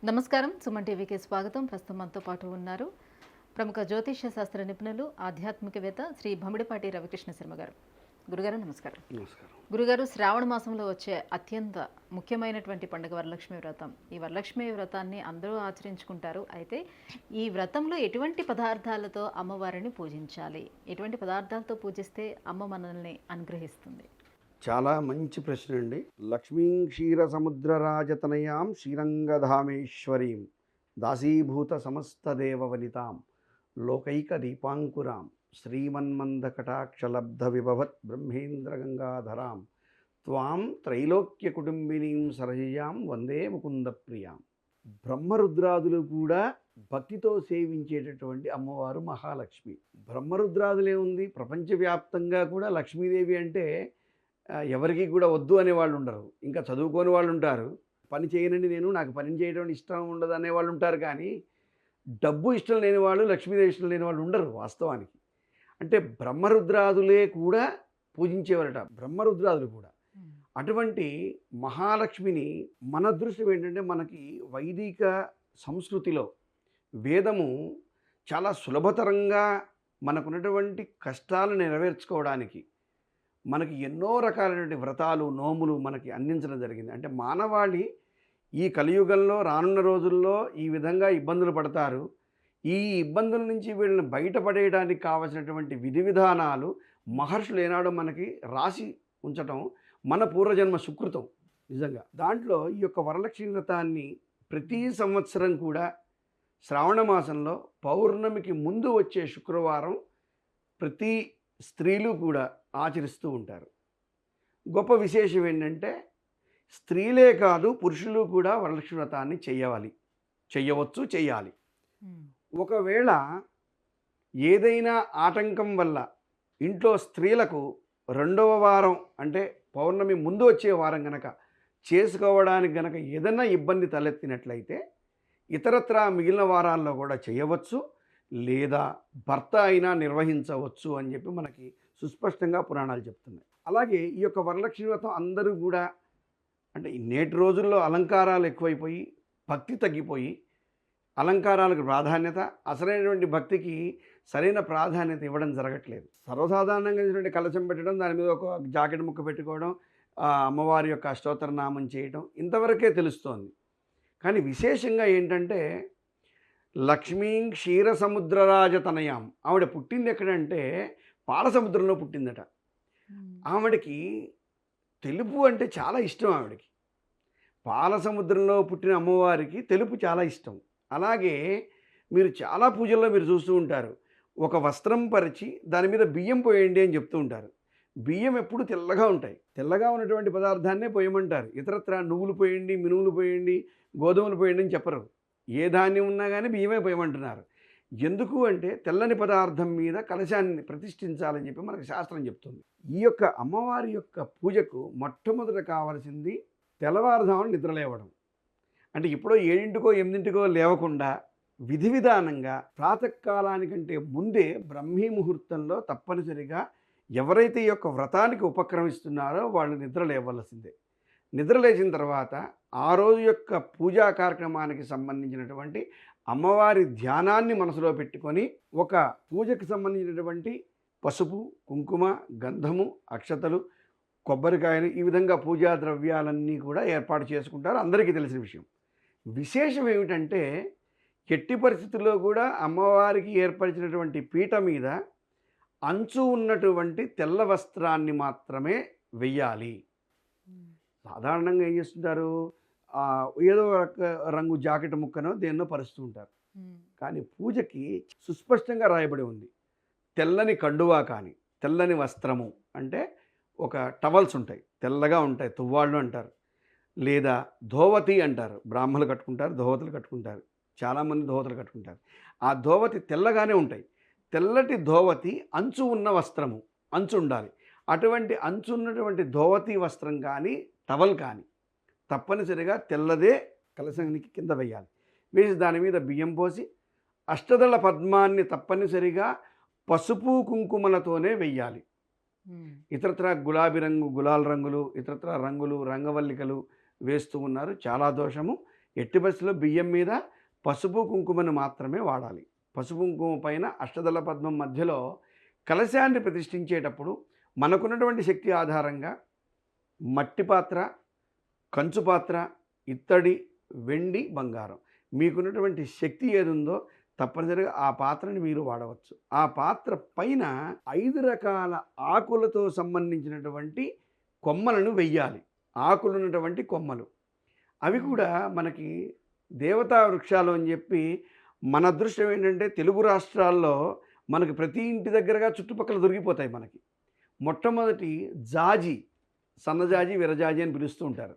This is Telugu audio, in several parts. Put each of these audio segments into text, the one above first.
నమస్కారం. సుమన్ టీవీకి స్వాగతం. ప్రస్తుతం మనతో పాటు ఉన్నారు ప్రముఖ జ్యోతిష్య శాస్త్ర నిపుణులు, ఆధ్యాత్మికవేత్త శ్రీ భమిడిపాటి రవికృష్ణ శర్మ గారు. గురుగారు నమస్కారం. నమస్కారం. గురుగారు, శ్రావణ మాసంలో వచ్చే అత్యంత ముఖ్యమైనటువంటి పండుగ వరలక్ష్మి వ్రతం. ఈ వరలక్ష్మి వ్రతాన్ని అందరూ ఆచరించుకుంటారు. అయితే ఈ వ్రతంలో ఎటువంటి పదార్థాలతో అమ్మవారిని పూజించాలి? ఎటువంటి పదార్థాలతో పూజిస్తే అమ్మ మనల్ని అనుగ్రహిస్తుంది? చాలా మంచి ప్రశ్న అండి. లక్ష్మీం క్షీర సముద్ర రాజతనయాం శ్రీరంగధామేశ్వరీం దాసీభూత సమస్త దేవవనితాం లోకైక దీపాంకురాం శ్రీమన్మంద కటాక్షలబ్ధ విభవత్ బ్రహ్మేంద్ర గంగాధరాం త్వాం త్రైలోక్య కుటుంబినీం సరసిజాం వందే ముకుంద ప్రియాం. బ్రహ్మరుద్రాదులు కూడా భక్తితో సేవించేటటువంటి అమ్మవారు మహాలక్ష్మి. బ్రహ్మరుద్రాదులే ఉంది, ప్రపంచవ్యాప్తంగా కూడా లక్ష్మీదేవి అంటే ఎవరికి కూడా వద్దు అనే వాళ్ళు ఉండరు. ఇంకా చదువుకోని వాళ్ళు ఉంటారు, పని చేయనండి నాకు పని చేయడం ఇష్టం ఉండదు అనేవాళ్ళు ఉంటారు. కానీ డబ్బు ఇష్టం లేని వాళ్ళు, లక్ష్మీదేవి ఇష్టం లేని వాళ్ళు ఉండరు వాస్తవానికి. అంటే బ్రహ్మరుద్రాదులే కూడా పూజించేవారట, బ్రహ్మరుద్రాదులు కూడా. అటువంటి మహాలక్ష్మిని మన దృష్టి ఏంటంటే, మనకి వైదిక సంస్కృతిలో వేదము చాలా సులభతరంగా మనకున్నటువంటి కష్టాలను నెరవేర్చుకోవడానికి మనకి ఎన్నో రకాలైనటువంటి వ్రతాలు, నోములు మనకి అందించడం జరిగింది. అంటే మానవాళి ఈ కలియుగంలో రానున్న రోజుల్లో ఈ విధంగా ఇబ్బందులు పడతారు. ఈ ఇబ్బందుల నుంచి వీళ్ళని బయటపడేయడానికి కావలసినటువంటి విధి విధానాలు మహర్షులు ఏనాడో మనకి రాసి ఉంచటం మన పూర్వజన్మ సుకృతం. నిజంగా దాంట్లో ఈ యొక్క వరలక్ష్మి వ్రతాన్ని ప్రతి సంవత్సరం కూడా శ్రావణ మాసంలో పౌర్ణమికి ముందు వచ్చే శుక్రవారం ప్రతి స్త్రీలు కూడా ఆచరిస్తూ ఉంటారు. గొప్ప విశేషం ఏంటంటే, స్త్రీలే కాదు పురుషులు కూడా వరలక్ష్మి వ్రతాన్ని చెయ్యవచ్చు, చెయ్యాలి. ఒకవేళ ఏదైనా ఆటంకం వల్ల ఇంట్లో స్త్రీలకు రెండవ వారం అంటే పౌర్ణమి ముందు వచ్చే వారం గనక చేసుకోవడానికి గనక ఏదైనా ఇబ్బంది తలెత్తినట్లయితే ఇతరత్రా మిగిలిన వారాల్లో కూడా చేయవచ్చు, లేదా భర్త అయినా నిర్వహించవచ్చు అని చెప్పి మనకి సుస్పష్టంగా పురాణాలు చెప్తున్నాయి. అలాగే ఈ యొక్క వరలక్ష్మి వ్రతం అందరూ కూడా, అంటే నేటి రోజుల్లో అలంకారాలు ఎక్కువైపోయి భక్తి తగ్గిపోయి అలంకారాలకు ప్రాధాన్యత, అసలైనటువంటి భక్తికి సరైన ప్రాధాన్యత ఇవ్వడం జరగట్లేదు. సర్వసాధారణంగా కలశం పెట్టడం, దాని మీద ఒక జాకెట్ ముక్క పెట్టుకోవడం, అమ్మవారి యొక్క అష్టోత్తరనామం చేయడం, ఇంతవరకే తెలుస్తోంది. కానీ విశేషంగా ఏంటంటే, లక్ష్మీం క్షీర సముద్రరాజతనయాం, ఆవిడ పుట్టింది ఎక్కడంటే పాలసముద్రంలో పుట్టిందట. ఆవిడకి తెలుపు అంటే చాలా ఇష్టం. ఆవిడకి పాలసముద్రంలో పుట్టిన అమ్మవారికి తెలుపు చాలా ఇష్టం. అలాగే మీరు చాలా పూజల్లో మీరు చూస్తూ ఉంటారు, ఒక వస్త్రం పరిచి దాని మీద బియ్యం పోయండి అని చెప్తూ ఉంటారు. బియ్యం ఎప్పుడు తెల్లగా ఉంటాయి, తెల్లగా ఉన్నటువంటి పదార్థాన్నే పోయమంటారు. ఇతరత్ర నువ్వులు పోయండి, మినువులు పోయండి, గోధుమలు పోయండి అని చెప్పరు. ఏ ధాన్యం ఉన్నా కానీ బియ్యమే పోయమంటున్నారు. ఎందుకు అంటే తెల్లని పదార్థం మీద కలశాన్ని ప్రతిష్ఠించాలని చెప్పి మనకు శాస్త్రం చెప్తుంది. ఈ యొక్క అమ్మవారి యొక్క పూజకు మొట్టమొదట కావాల్సింది తెల్లవారుజామున నిద్రలేవడం. అంటే ఇప్పుడో 7కో 8కో లేవకుండా విధి విధానంగా ప్రాతకాలానికంటే ముందే బ్రహ్మీ ముహూర్తంలో తప్పనిసరిగా ఎవరైతే ఈ యొక్క వ్రతానికి ఉపక్రమిస్తున్నారో వాళ్ళు నిద్రలేవలసిందే. నిద్రలేచిన తర్వాత ఆ రోజు యొక్క పూజా కార్యక్రమానికి సంబంధించినటువంటి అమ్మవారి ధ్యానాన్ని మనసులో పెట్టుకొని ఒక పూజకు సంబంధించినటువంటి పసుపు, కుంకుమ, గంధము, అక్షతలు, కొబ్బరికాయలు, ఈ విధంగా పూజా ద్రవ్యాలన్నీ కూడా ఏర్పాటు చేసుకుంటారు. అందరికీ తెలిసిన విషయం. విశేషం ఏమిటంటే, ఎట్టి పరిస్థితుల్లో కూడా అమ్మవారికి ఏర్పరిచినటువంటి పీట మీద అంచు ఉన్నటువంటి తెల్ల వస్త్రాన్ని మాత్రమే వెయ్యాలి. సాధారణంగా ఏం చేస్తుంటారు, ఏదో రంగు జాకెట్ ముక్కనో దేన్నో పరుస్తూ ఉంటారు. కానీ పూజకి సుస్పష్టంగా రాయబడి ఉంది, తెల్లని కండువా కానీ, తెల్లని వస్త్రము అంటే ఒక టవల్స్ ఉంటాయి, తెల్లగా ఉంటాయి, తువ్వాళ్ళు అంటారు, లేదా ధోవతి అంటారు. బ్రాహ్మణులు కట్టుకుంటారు, ధోవతులు కట్టుకుంటారు, చాలామంది ధోవతులు కట్టుకుంటారు. ఆ ధోవతి తెల్లగానే ఉంటాయి. తెల్లటి ధోవతి అంచు ఉన్న వస్త్రము, అంచు ఉండాలి. అటువంటి అంచు ఉన్నటువంటి ధోవతి వస్త్రం కానీ టవల్ కానీ తప్పనిసరిగా తెల్లదే కలశానికి కింద వేయాలి. వేసి దాని మీద బియ్యం పోసి అష్టదళ పద్మాన్ని తప్పనిసరిగా పసుపు కుంకుమలతోనే వెయ్యాలి. ఇతరత్ర గులాబీ రంగు, గులాల్ రంగులు, ఇతరత్ర రంగులు, రంగవల్లికలు వేస్తూ ఉన్నారు, చాలా దోషము. ఎట్టి పరిస్థితుల్లో బియ్యం మీద పసుపు కుంకుమను మాత్రమే వాడాలి. పసుపు కుంకుమ పైన అష్టదళ పద్మం మధ్యలో కలశాన్ని ప్రతిష్ఠించేటప్పుడు మనకున్నటువంటి శక్తి ఆధారంగా మట్టి పాత్ర, కంచు పాత్ర, ఇత్తడి, వెండి, బంగారం మీకున్నటువంటి శక్తి ఏదుందో తప్పనిసరిగా ఆ పాత్రని మీరు వాడవచ్చు. ఆ పాత్ర పైన 5 రకాల ఆకులతో సంబంధించినటువంటి కొమ్మలను వెయ్యాలి. ఆకులున్నటువంటి కొమ్మలు. అవి కూడా మనకి దేవతా వృక్షాలు అని చెప్పి మన అదృష్టం ఏంటంటే తెలుగు రాష్ట్రాల్లో మనకి ప్రతి ఇంటి దగ్గరగా చుట్టుపక్కల దొరికిపోతాయి మనకి. మొట్టమొదటి జాజి, సన్నజాజి, విరజాజి అని పిలుస్తూ ఉంటారు.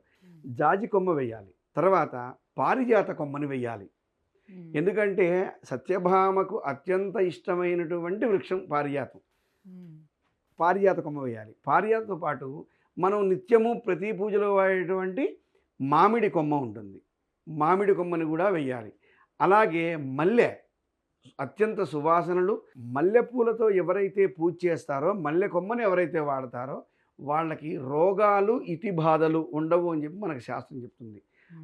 జాజి కొమ్మ వెయ్యాలి. తర్వాత పారిజాత కొమ్మని వెయ్యాలి. ఎందుకంటే సత్యభామకు అత్యంత ఇష్టమైనటువంటి వృక్షం పారిజాతం. పారిజాత కొమ్మ వేయాలి. పారిజాతతో పాటు మనం నిత్యము ప్రతి పూజలో వాడేటువంటి మామిడి కొమ్మ ఉంటుంది. మామిడి కొమ్మని కూడా వెయ్యాలి. అలాగే మల్లె, అత్యంత సువాసనలు, మల్లెపూలతో ఎవరైతే పూజ చేస్తారో, మల్లె కొమ్మని ఎవరైతే వాడతారో వాళ్ళకి రోగాలు, ఇతి బాధలు ఉండవు అని చెప్పి మనకు శాస్త్రం చెప్తుంది.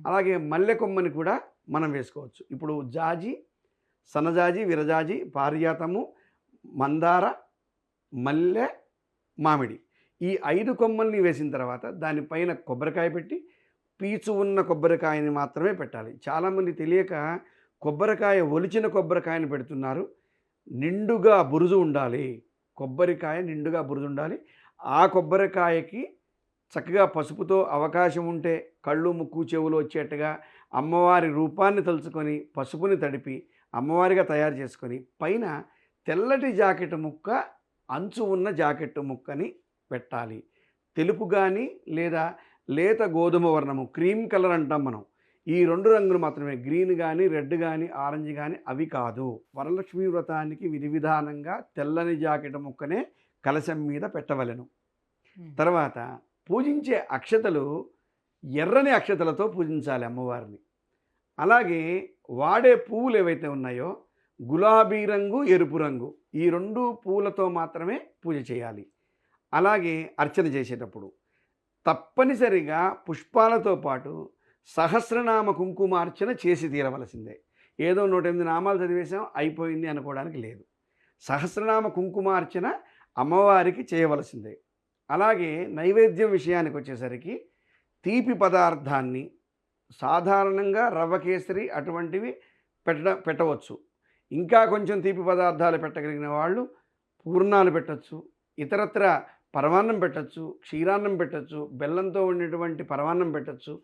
అలాగే మల్లె కొమ్మని కూడా మనం వేసుకోవచ్చు. ఇప్పుడు జాజి, సన్నజాజి, విరజాజి, పారిజాతము, మందార, మల్లె, మామిడి ఈ 5 కొమ్మల్ని వేసిన తర్వాత దానిపైన కొబ్బరికాయ పెట్టి పీచు ఉన్న కొబ్బరికాయని మాత్రమే పెట్టాలి. చాలామంది తెలియక కొబ్బరికాయ ఒలిచిన కొబ్బరికాయని పెడుతున్నారు. నిండుగా బురుజు ఉండాలి. కొబ్బరికాయ నిండుగా బురుజు ఉండాలి. ఆ కొబ్బరికాయకి చక్కగా పసుపుతో అవకాశం ఉంటే కళ్ళు, ముక్కు, చెవులు వచ్చేట్టుగా అమ్మవారి రూపాన్ని తలుచుకొని పసుపుని తడిపి అమ్మవారిగా తయారు చేసుకొని పైన తెల్లటి జాకెట్ ముక్క, అంచు ఉన్న జాకెట్ ముక్కని పెట్టాలి. తెలుపు కానీ లేదా లేత గోధుమ వర్ణము, క్రీమ్ కలర్ అంటాం మనం, ఈ 2 రంగులు మాత్రమే. గ్రీన్ కానీ, రెడ్ కానీ, ఆరెంజ్ కానీ అవి కాదు. వరలక్ష్మీ వ్రతానికి విధి విధానంగా తెల్లని జాకెట్ ముక్కనే కలశం మీద పెట్టవలెను. తర్వాత పూజించే అక్షతలు ఎర్రని అక్షతలతో పూజించాలి అమ్మవారిని. అలాగే వాడే పువ్వులు ఏవైతే ఉన్నాయో గులాబీ రంగు, ఎరుపు రంగు ఈ 2 పువ్వులతో మాత్రమే పూజ చేయాలి. అలాగే అర్చన చేసేటప్పుడు తప్పనిసరిగా పుష్పాలతో పాటు సహస్రనామ కుంకుమార్చన చేసి తీరవలసిందే. ఏదో 108 నామాలు చదివేశాం అయిపోయింది అనుకోవడానికి లేదు. సహస్రనామ కుంకుమార్చన అమ్మవారికి చేయవలసిందే. అలాగే నైవేద్యం విషయానికి వచ్చేసరికి తీపి పదార్థాన్ని సాధారణంగా రవ్వ కేసరి అటువంటివి పెట్టవచ్చు. ఇంకా కొంచెం తీపి పదార్థాలు పెట్టగలిగిన వాళ్ళు పూర్ణాలు పెట్టచ్చు, ఇతరత్ర పరమాన్నం పెట్టచ్చు, క్షీరాన్నం పెట్టచ్చు, బెల్లంతో ఉండేటువంటి పరమాన్నం పెట్టచ్చు.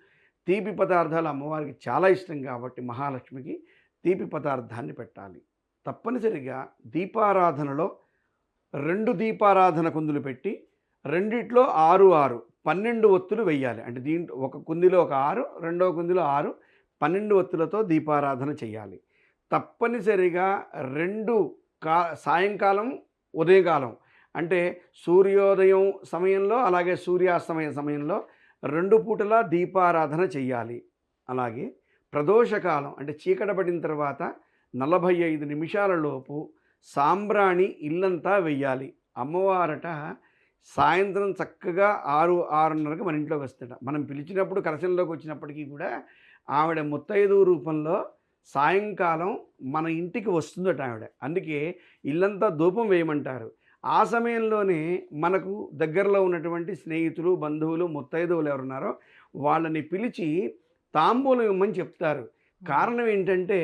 తీపి పదార్థాలు అమ్మవారికి చాలా ఇష్టం కాబట్టి మహాలక్ష్మికి తీపి పదార్థాన్ని పెట్టాలి. తప్పనిసరిగా దీపారాధనలో 2 దీపారాధన కుందులు పెట్టి రెండిట్లో 6, 12 ఒత్తులు వెయ్యాలి. అంటే దీంట్లో ఒక కుందిలో ఒక 6, రెండవ కుందిలో 6, 12 ఒత్తులతో దీపారాధన చేయాలి. తప్పనిసరిగా 2 సాయంకాలం, ఉదయకాలం అంటే సూర్యోదయం సమయంలో అలాగే సూర్యాస్తమయ సమయంలో 2 పూటలా దీపారాధన చెయ్యాలి. అలాగే ప్రదోషకాలం అంటే చీకట పడిన తర్వాత 45 నిమిషాల లోపు సాంబ్రాణి ఇల్లంతా వెయ్యాలి. అమ్మవారట సాయంత్రం చక్కగా 6, 6:30కి మన ఇంట్లోకి వస్తాడ. మనం పిలిచినప్పుడు కలశంలోకి వచ్చినప్పటికీ కూడా ఆవిడ ముత్తైదువు రూపంలో సాయంకాలం మన ఇంటికి వస్తుందట ఆవిడ. అందుకే ఇల్లంతా ధూపం వేయమంటారు. ఆ సమయంలోనే మనకు దగ్గరలో ఉన్నటువంటి స్నేహితులు, బంధువులు, ముత్తైదువులు ఎవరున్నారో వాళ్ళని పిలిచి తాంబూలం ఇవ్వమని చెప్తారు. కారణం ఏంటంటే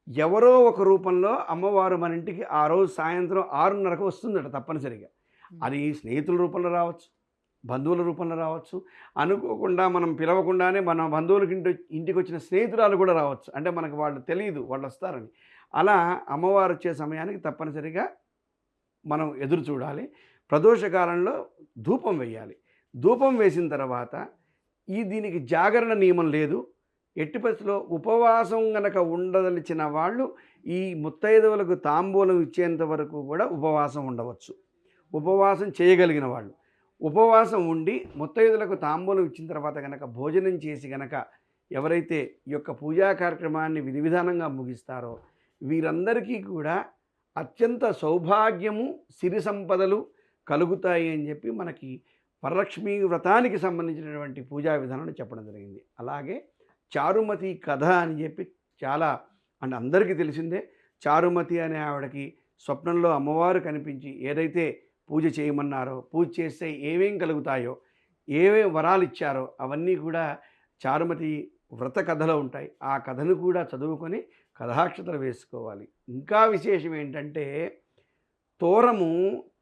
ఎవరో ఒక రూపంలో అమ్మవారు మన ఇంటికి ఆ రోజు సాయంత్రం 6:30కు వస్తుందట తప్పనిసరిగా. అది స్నేహితుల రూపంలో రావచ్చు, బంధువుల రూపంలో రావచ్చు, అనుకోకుండా మనం పిలవకుండానే మన బంధువులకి ఇంటికి వచ్చిన స్నేహితురాలు కూడా రావచ్చు. అంటే మనకు వాళ్ళు తెలియదు వాళ్ళు వస్తారని. అలా అమ్మవారు వచ్చే సమయానికి తప్పనిసరిగా మనం ఎదురు చూడాలి. ప్రదోషకాలంలో ధూపం వేయాలి. ధూపం వేసిన తర్వాత దీనికి జాగరణ నియమం లేదు. ఎట్టి పరిస్థితిలో ఉపవాసం గనక ఉండదలిచిన వాళ్ళు ఈ ముత్తైదువులకు తాంబూలం ఇచ్చేంత వరకు కూడా ఉపవాసం ఉండవచ్చు. ఉపవాసం చేయగలిగిన వాళ్ళు ఉపవాసం ఉండి ముత్తైదులకు తాంబూలం ఇచ్చిన తర్వాత కనుక భోజనం చేసి కనుక ఎవరైతే ఈ యొక్క పూజా కార్యక్రమాన్ని విధి విధానంగా ముగిస్తారో వీరందరికీ కూడా అత్యంత సౌభాగ్యము, సిరి సంపదలు కలుగుతాయి అని చెప్పి మనకి వరలక్ష్మీ వ్రతానికి సంబంధించినటువంటి పూజా విధానాన్ని చెప్పడం జరిగింది. అలాగే చారుమతి కథ అని చెప్పి చాలా అంటే అందరికీ తెలిసిందే. చారుమతి అనే ఆవిడకి స్వప్నంలో అమ్మవారు కనిపించి ఏదైతే పూజ చేయమన్నారో, పూజ చేస్తే ఏమేం కలుగుతాయో, ఏమేం వరాలు ఇచ్చారో అవన్నీ కూడా చారుమతి వ్రత కథలో ఉంటాయి. ఆ కథను కూడా చదువుకొని కథాక్షతలు వేసుకోవాలి. ఇంకా విశేషం ఏంటంటే తోరము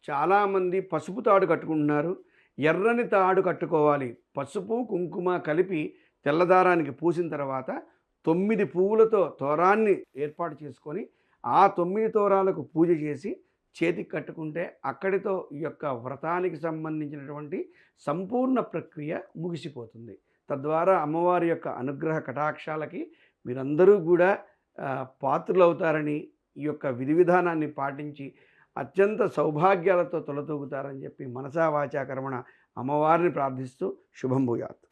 చాలామంది పసుపు తాడు కట్టుకుంటున్నారు. ఎర్రని తాడు కట్టుకోవాలి. పసుపు, కుంకుమ కలిపి తెల్లదారానికి పూసిన తర్వాత 9 పువ్వులతో తోరాన్ని ఏర్పాటు చేసుకొని, ఆ 9 తోరాలకు పూజ చేసి చేతికి కట్టుకుంటే అక్కడితో ఈ యొక్క వ్రతానికి సంబంధించినటువంటి సంపూర్ణ ప్రక్రియ ముగిసిపోతుంది. తద్వారా అమ్మవారి యొక్క అనుగ్రహ కటాక్షాలకి మీరందరూ కూడా పాత్రులవుతారని, ఈ యొక్క విధి విధానాన్ని పాటించి అత్యంత సౌభాగ్యాలతో తొలతూగుతారని చెప్పి మనసా వాచా కర్మణ అమ్మవారిని ప్రార్థిస్తూ శుభం భూయాత్.